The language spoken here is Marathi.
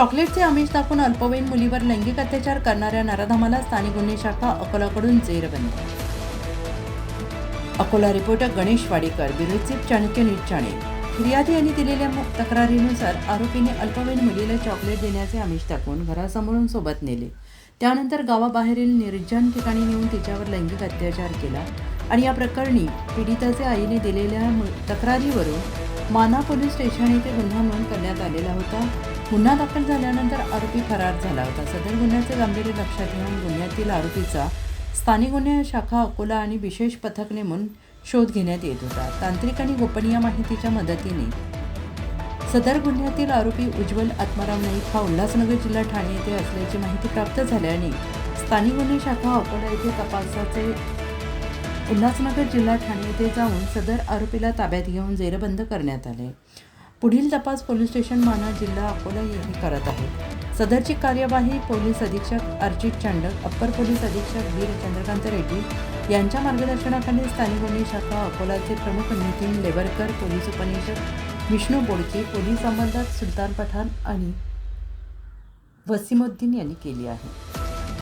चॉकलेटचे आमिष दाखवून अल्पवयीन मुलीवर लैंगिक अत्याचार करणाऱ्या नराधमाला स्थानिक गुन्हे शाखा अकोलाकडून जेरबंद. Akola reporter Ganesh Wadekar, bureau chief, Chanakya news channel. फिर्यादी यांनी दिलेल्या तक्रारीनुसार आरोपीने अल्पवयीन मुलीला चॉकलेट देण्याचे आमिष दाखवून घरासमोरून सोबत नेले. त्यानंतर गावाबाहेरील निर्जन ठिकाणी नेऊन तिच्यावर लैंगिक अत्याचार केला आणि या प्रकरणी पीडिताच्या आईने दिलेल्या तक्रारीवरून माना पोलीस स्टेशन येथे गुन्हा नोंद करण्यात आलेला होता. गुन्हा दाखल झाल्यानंतर आरोपी फरार झाला होता. सदर गुन्ह्याचे गांभीर्य लक्षात घेऊन गुन्ह्यातील आरोपीचा स्थानिक गुन्हे शाखा अकोला आणि विशेष पथक नेमून शोध घेण्यात येत होता. तांत्रिक आणि गोपनीय माहितीच्या मदतीने सदर गुन्ह्यातील आरोपी उज्ज्वल आत्माराम नाईक हा उल्हासनगर जिल्हा ठाणे येथे असल्याची माहिती प्राप्त झाल्याने स्थानिक गुन्हे शाखा अकोला येथे तपासाचे उल्हासनगर जिल्हा ठाणे येथे जाऊन सदर आरोपीला ताब्यात घेऊन जेरबंद करण्यात आले. पुढील तपास पोलीस स्टेशन माना जिल्हा अकोला येथे करत आहेत. सदरची कार्यवाही पोलीस अधीक्षक अर्चित चांडक, अप्पर पोलीस अधीक्षक वीर चंद्रकांत रेड्डी यांच्या मार्गदर्शनाखाली स्थानिक गुन्हे शाखा अकोलाचे प्रमुख नितीन लेवरकर, पोलीस उपनिरीक्षक विष्णू बोडके, पोलीस अंमलदार सुलतान पठाण आणि वसीमुद्दीन यांनी केली आहे.